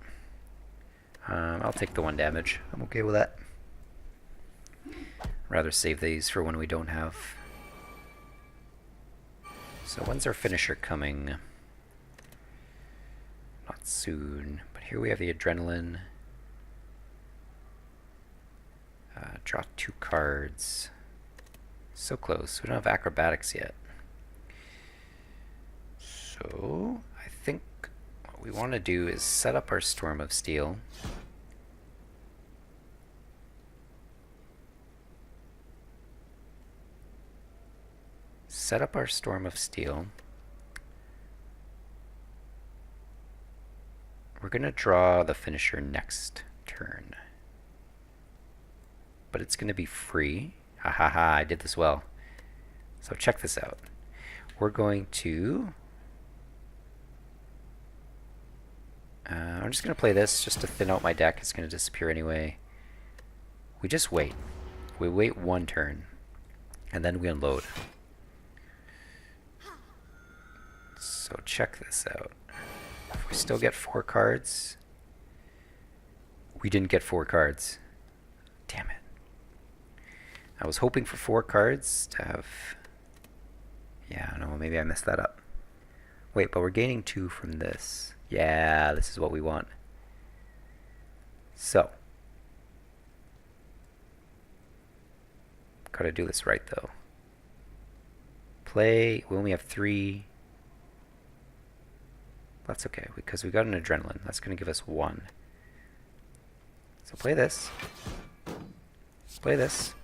I'll take the 1 damage. I'm okay with that. Rather save these for when we don't have. So when's our finisher coming? Not soon. But here we have the Adrenaline. Draw 2 cards. So close. We don't have Acrobatics yet. So I think what we want to do is set up our Storm of Steel. Set up our Storm of Steel. We're going to draw the finisher next turn. But it's going to be free. Ha ha ha, I did this well. So check this out. We're going to... I'm just going to play this just to thin out my deck. It's going to disappear anyway. We just wait. We wait 1 turn. And then we unload. So check this out. If we still get 4 cards... We didn't get 4 cards. Damn it. I was hoping for 4 cards to have... Yeah, no, maybe I messed that up. Wait, but we're gaining 2 from this. Yeah, this is what we want. So. Gotta do this right, though. Play. We only have 3. That's okay, because we got an Adrenaline. That's gonna give us 1. So play this. Play this.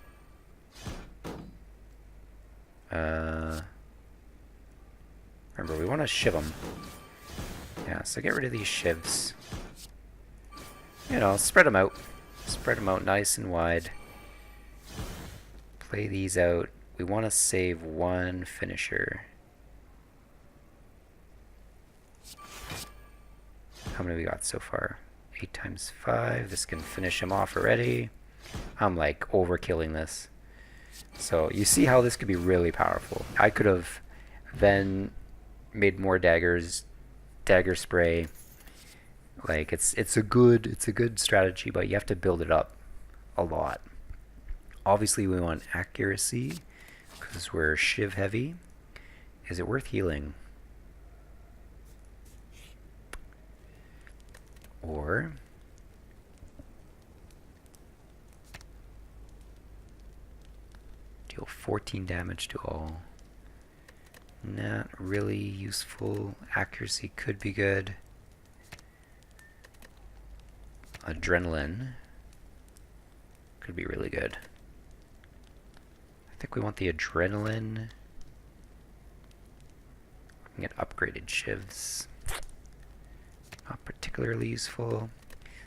Remember, we want to shiv them. Yeah, so get rid of these shivs. You know, spread them out. Spread them out nice and wide. Play these out. We want to save 1 finisher. How many we got so far? 8 times 5. This can finish him off already. I'm like overkilling this. So you see how this could be really powerful. I could have then made more daggers, dagger spray. Like it's a good strategy, but you have to build it up a lot. Obviously we want accuracy because we're shiv heavy. Is it worth healing? Or deal 14 damage to all. Not really useful. Accuracy could be good. Adrenaline could be really good. I think we want the Adrenaline. We can get upgraded shivs. Not particularly useful.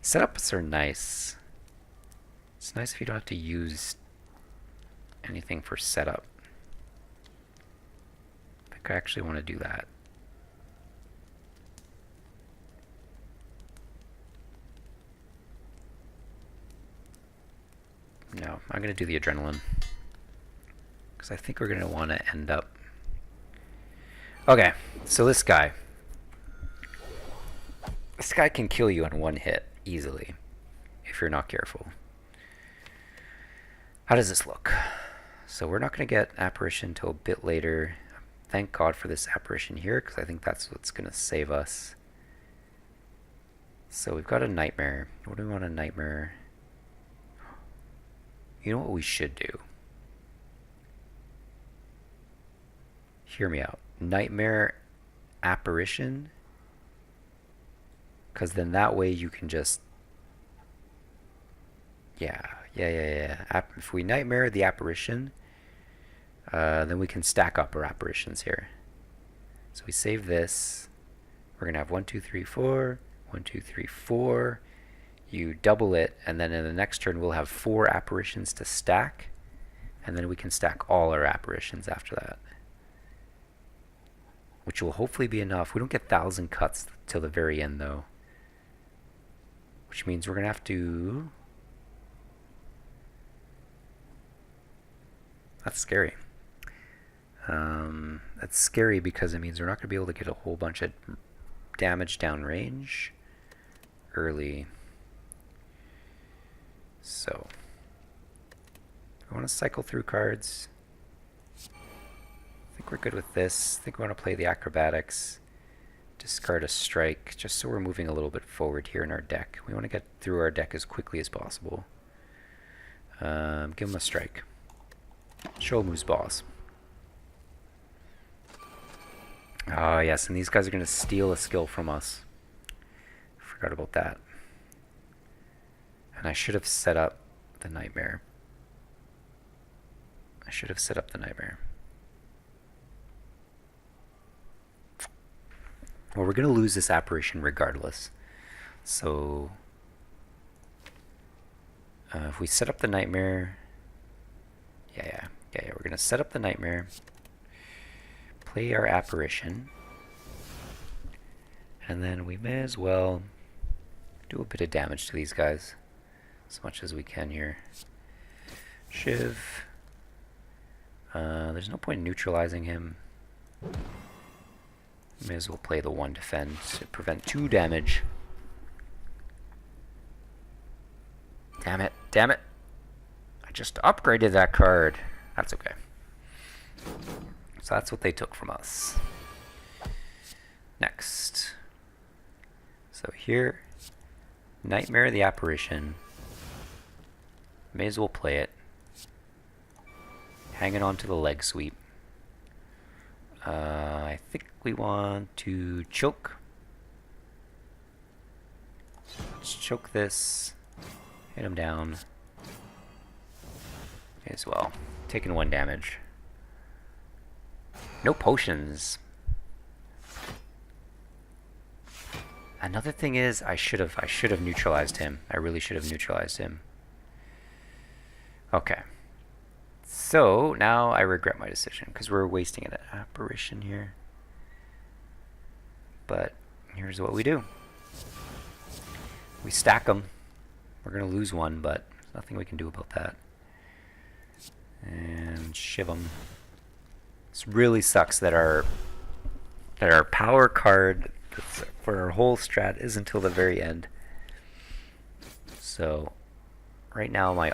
Setups are nice. It's nice if you don't have to use anything for setup. I think I actually want to do that. No, I'm going to do the adrenaline. Because I think we're going to want to end up... Okay, so this guy. This guy can kill you on one hit, easily, if you're not careful. How does this look? So we're not going to get Apparition until a bit later. Thank God for this Apparition here, because I think that's what's going to save us. So we've got a Nightmare. What do we want a Nightmare? You know what we should do? Hear me out. Nightmare Apparition. Because then that way you can just... Yeah. If we Nightmare the Apparition, then we can stack up our Apparitions here. So we save this. We're going to have 1, 2, 3, 4. 1, 2, 3, 4. You double it, and then in the next turn we'll have 4 Apparitions to stack. And then we can stack all our Apparitions after that. Which will hopefully be enough. We don't get 1,000 cuts till the very end, though. Which means we're going to have to... That's scary. That's scary because it means we're not going to be able to get a whole bunch of damage downrange early. So, I want to cycle through cards. I think we're good with this. I think we want to play the Acrobatics. Discard a Strike, just so we're moving a little bit forward here in our deck. We want to get through our deck as quickly as possible. Give him a Strike. Show him who's boss. Ah, yes, and these guys are going to steal a skill from us. Forgot about that. And I should have set up the Nightmare. Well, we're going to lose this Apparition regardless. So, if we set up the Nightmare... Yeah, we're going to set up the Nightmare. Play our Apparition. And then we may as well do a bit of damage to these guys. As much as we can here. Shiv. There's no point in neutralizing him. May as well play the 1 defend to prevent 2 damage. Damn it. I just upgraded that card. That's okay. So that's what they took from us. Next. So here, Nightmare the Apparition. May as well play it. Hanging on to the leg sweep. I think we want to choke. Let's choke this. Hit him down. As well. Taking 1 damage. No potions. Another thing is I should have neutralized him. I really should have neutralized him. Okay. So now I regret my decision because we're wasting an Apparition here. But here's what we do. We stack them. We're going to lose 1, but there's nothing we can do about that. And shiv them. This really sucks that our power card for our whole strat is until the very end. So right now my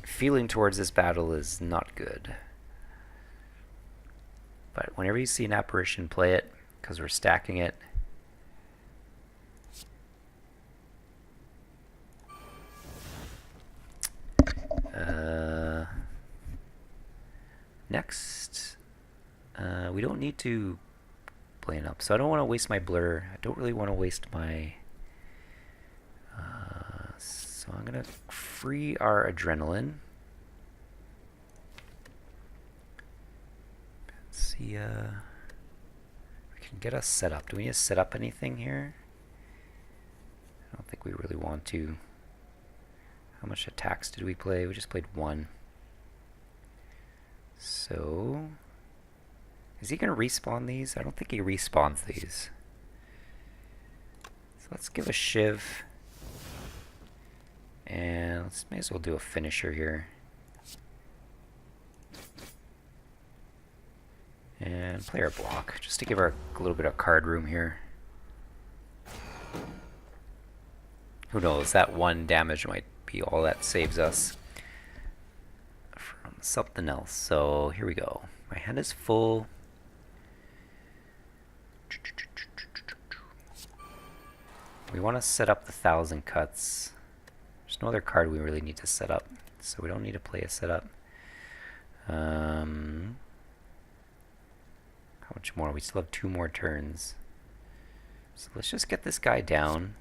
feeling towards this battle is not good. But whenever you see an Apparition, play it, because we're stacking it. Next, we don't need to play an up, so I don't want to waste my blur. I don't really want to waste my... so I'm going to free our adrenaline. Let's see, we can get us set up. Do we need to set up anything here? I don't think we really want to. How much attacks did we play? We just played 1. So, is he going to respawn these? I don't think he respawns these. So let's give a Shiv And let's may as well do a finisher here. And play our block, just to give our a little bit of card room here. Who knows, that 1 damage might be all that saves us from something else. So here we go. My hand is full. We want to set up the 1,000 cuts. There's no other card we really need to set up, so we don't need to play a setup. How much more? We still have 2 more turns. So let's just get this guy down.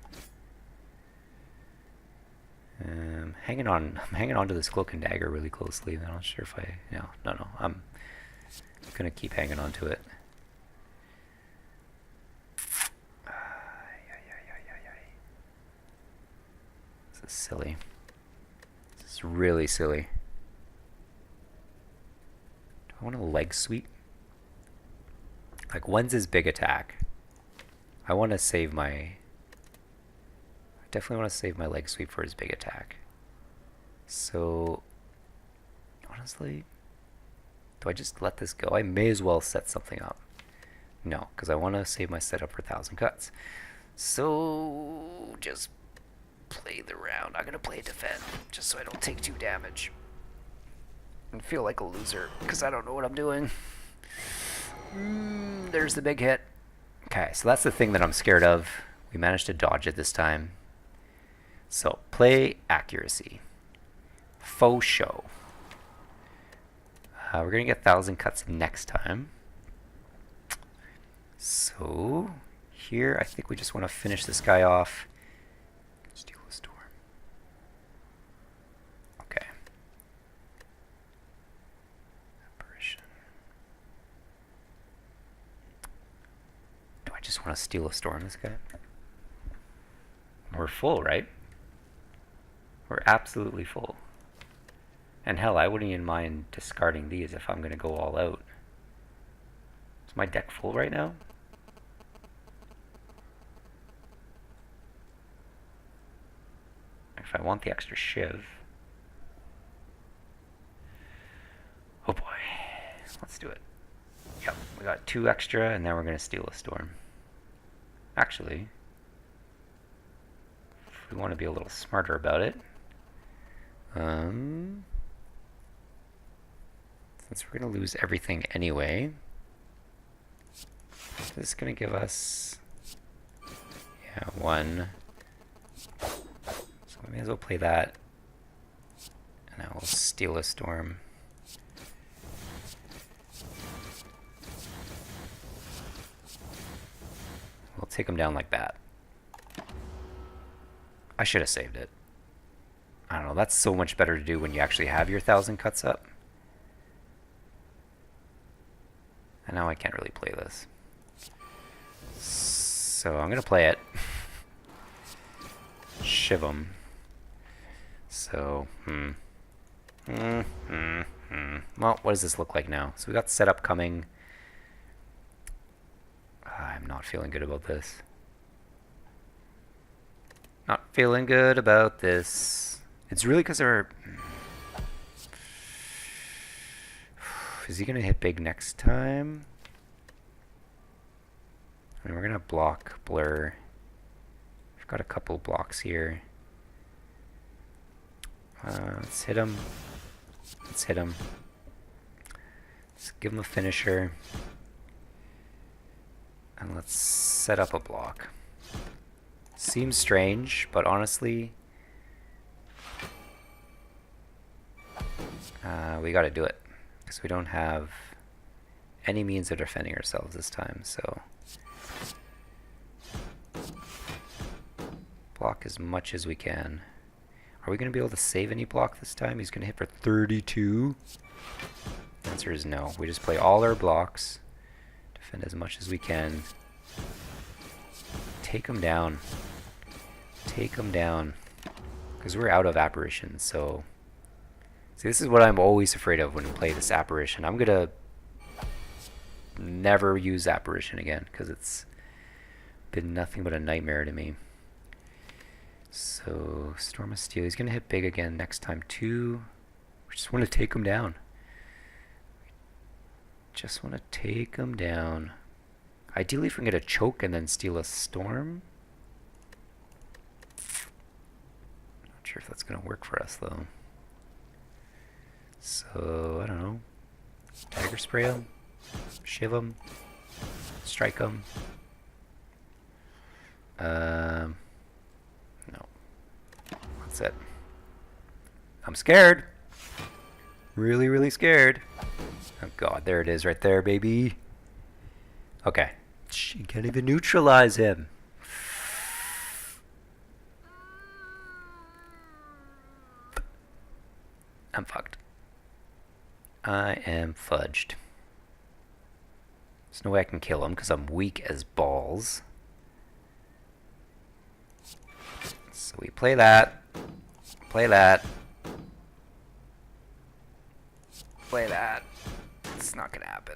I'm hanging on to this cloak and dagger really closely. I'm not sure if no. I'm gonna keep hanging on to it. This is silly. This is really silly. Do I want a leg sweep? Like, when's his big attack? I want to save my... I definitely want to save my leg sweep for his big attack. So, honestly, do I just let this go? I may as well set something up. No, because I want to save my setup for 1,000 cuts. So, just play the round. I'm going to play defend, just so I don't take 2 damage. And feel like a loser, because I don't know what I'm doing. There's the big hit. Okay, so that's the thing that I'm scared of. We managed to dodge it this time. So, play accuracy. Faux show. We're going to get 1,000 cuts next time. So, here, I think we just want to finish this guy off. Steal a storm. Okay. Apparition. Do I just want to steal a storm this guy? We're full, right? We're absolutely full. And hell, I wouldn't even mind discarding these if I'm going to go all out. Is my deck full right now? If I want the extra shiv. Oh boy. Let's do it. Yep, we got 2 extra, and then we're going to steal a storm. Actually, if we want to be a little smarter about it, since we're going to lose everything anyway, this is going to give us, 1. So we may as well play that, and I will steal a storm. We'll take him down like that. I should have saved it. I don't know, that's so much better to do when you actually have your 1,000 cuts up. And now I can't really play this. So I'm going to play it. Shiv him. So, Well, what does this look like now? So we got setup coming. I'm not feeling good about this. Not feeling good about this. It's really because they're... Is he going to hit big next time? I mean, we're going to block blur. We've got a couple blocks here. Let's hit him. Let's hit him. Let's give him a finisher. And let's set up a block. Seems strange, but honestly, we gotta do it. Because we don't have any means of defending ourselves this time, so... Block as much as we can. Are we going to be able to save any block this time? He's going to hit for 32. The answer is no. We just play all our blocks. Defend as much as we can. Take him down. Take him down. Because we're out of apparitions, so... See, this is what I'm always afraid of when we play this apparition. I'm going to never use apparition again, because it's been nothing but a nightmare to me. So Storm of Steel. He's gonna hit big again next time too. We just want to take him down. Just want to take him down. Ideally, if we can get a choke and then steal a storm. Not sure if that's gonna work for us though. So I don't know. Tiger spray him, shiv him, strike him. No, that's it. I'm scared. Really, really scared. Oh god, there it is right there, baby. Okay. She can't even neutralize him. I'm fucked. I am fudged. There's no way I can kill him because I'm weak as balls. So we play that. Play that. Play that. It's not gonna happen.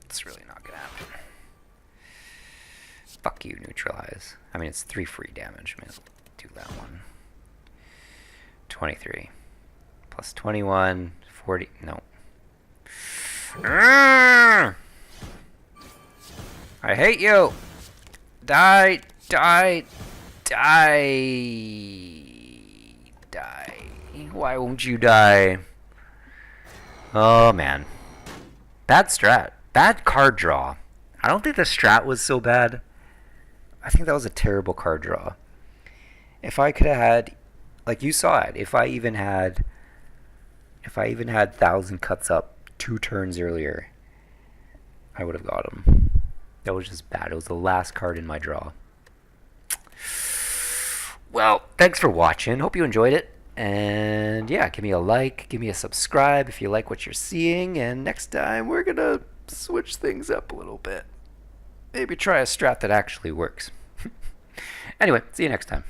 It's really not gonna happen. Fuck you, neutralize. I mean, it's 3 free damage. I mean, do that one. 23. Plus 21. 40. No. I hate you. Die. Die. Die. Die. Why won't you die? Oh, man. Bad strat. Bad card draw. I don't think the strat was so bad. I think that was a terrible card draw. If I could have had, like you saw it, if I even had 1,000 cuts up 2 turns earlier, I would have got him. That was just bad. It was the last card in my draw. Well, thanks for watching. Hope you enjoyed it. And yeah, give me a like, give me a subscribe if you like what you're seeing. And next time we're going to switch things up a little bit. Maybe try a strat that actually works. Anyway, see you next time.